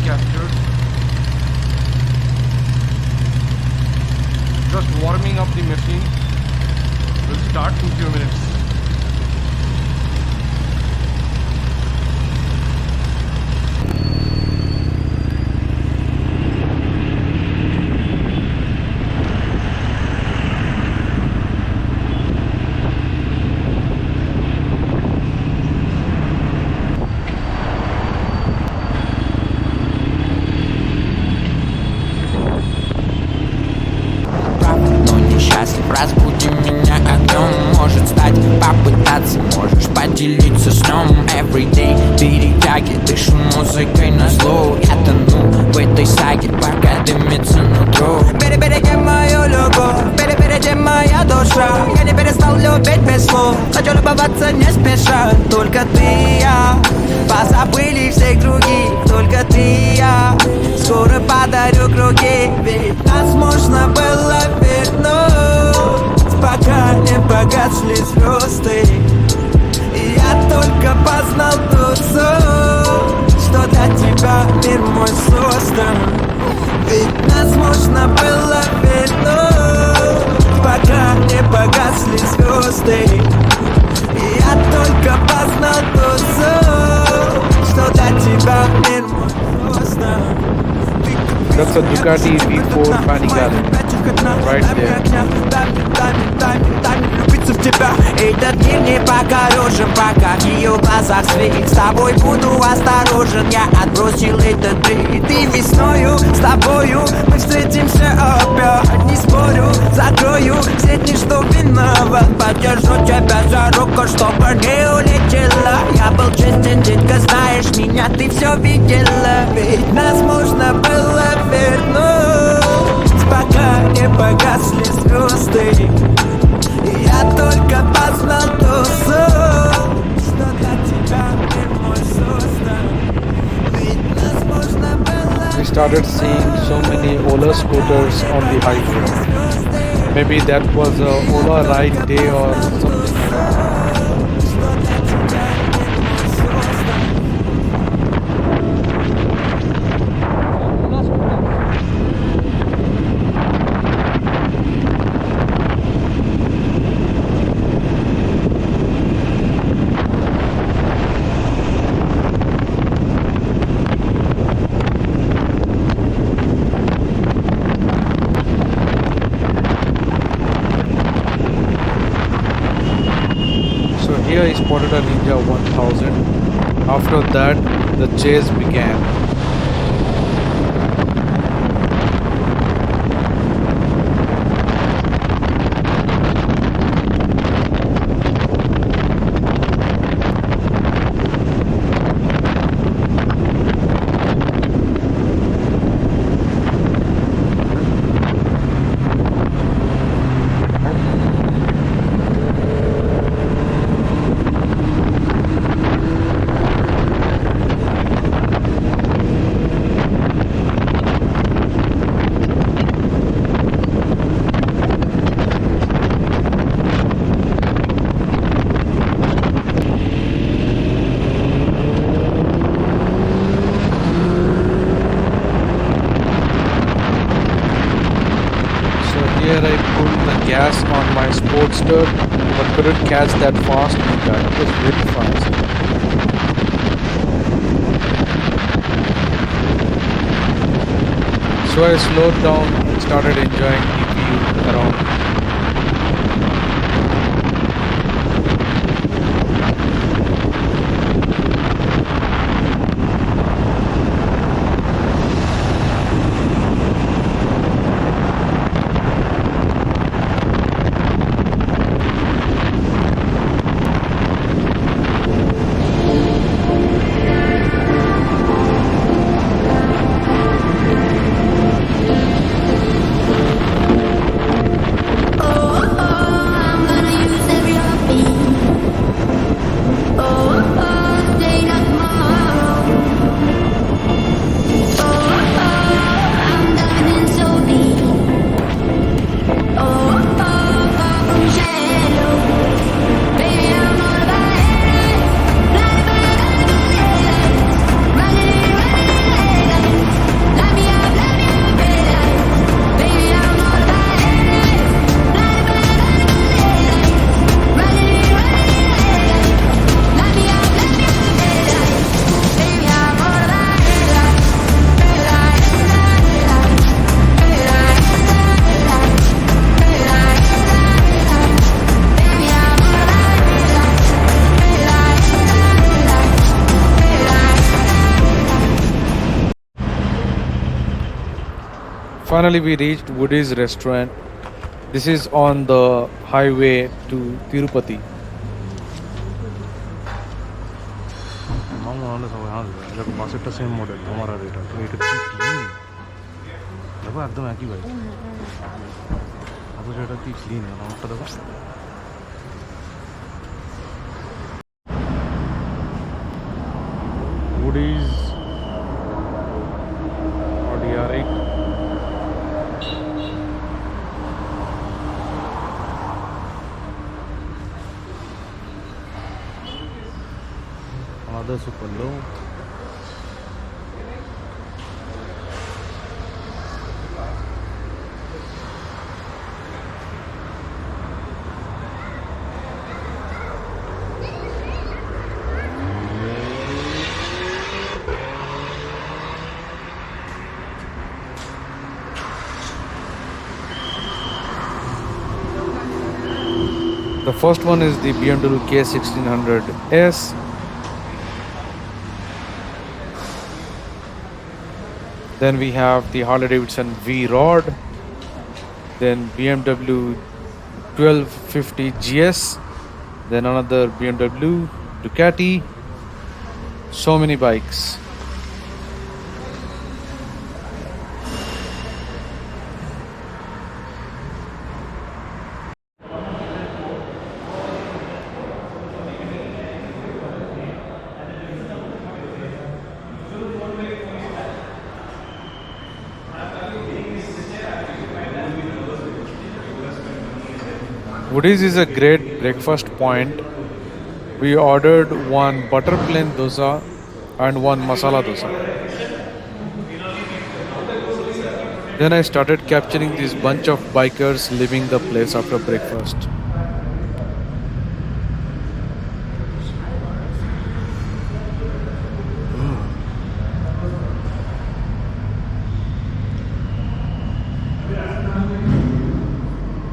Chapter. Just warming up the machine. We'll start in a few minutes. Разбуди меня огнем, может стать, попытаться, можешь поделиться сном. Everyday перетяги, дышу музыкой на зло. Я тону в этой саге, пока дымится нутро. Перебереги мою любовь, перебереги моя душа. Я не перестал любить без слов, хочу любоваться не спеша. Только ты и я, позабыли все круги. Только ты и я, скоро подарю круги. Ведь нас можно было вернуть, пока не погасли звезды. И я только познал тот сон, что для тебя мир мой создан. Ведь нас можно было вернуть, пока не погасли звезды. И я только познал тот сон, что для тебя мир мой создан. That's a Ducati V4 Panigale, right there. В тебя этот день не покорежен, пока в ее глазах свет. С тобой буду осторожен, я отбросил этот бред. И весною с тобою мы встретимся опять. Не спорю, закрою все дни, что виноват. Подержу тебя за руку, чтобы не улетела. Я был честен, детка, знаешь меня, ты все видела. Ведь нас можно было вернуть, пока не погасли звезды. Я только познал тот сон, что для тебя мир мой создан. Ведь нас можно было. We started seeing so many Ola scooters on the highway. Maybe that was a Ola ride day or something. Here I spotted a Ninja 1000. After that, the chase began. Here I pulled the gas on my sportster but couldn't catch that fast Ninja. It was very fast. So I slowed down and started enjoying the view around. Finally, we reached Woody's restaurant. This is on the highway to Tirupati. বাসেরটা same model আমার আর এটা তো এটা কি clean দেখো একদম একই বাইক অথচ এটা কি ক্লিন আমারটা দেখো Woody's RDR8 another super low. The first one is the BMW K1600S. Then we have the Harley Davidson V-Rod. Then BMW 1250 GS. Then another BMW Ducati. So many bikes. Woody's is a great breakfast point. We ordered one butter plain dosa and one masala dosa. Then I started capturing this bunch of bikers leaving the place after breakfast.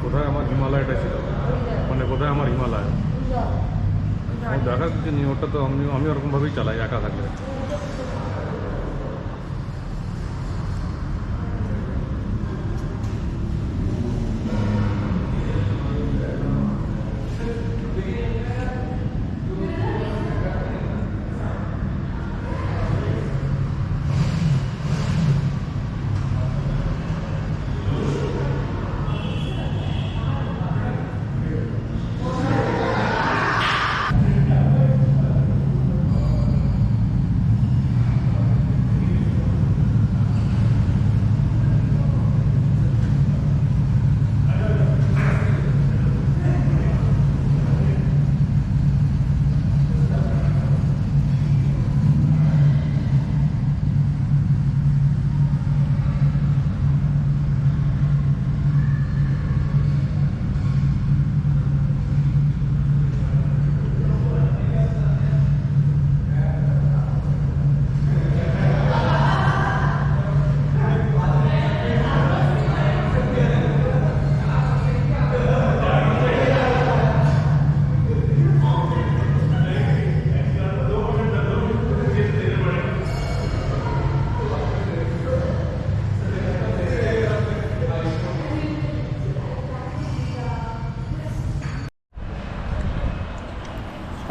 কোথায় আমার হিমালয়টা ছিল মানে কোথায় আমার হিমালয় দেখা যাচ্ছে নি ওটা তো আমি ওরকমভাবেই চালাই একা থাকলে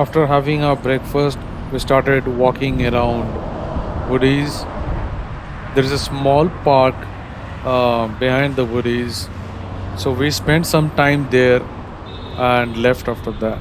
After having our breakfast, we started walking around Woody's. There is a small park behind the Woody's, so we spent some time there and left after that.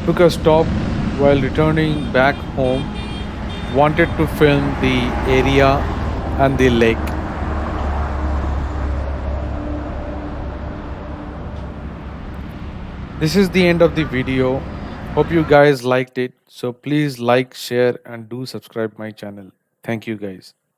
Took a stop while returning back home. Wanted to film the area and the lake. This is the end of the video. Hope you guys liked it. So please like, share, and do subscribe my channel. Thank you guys.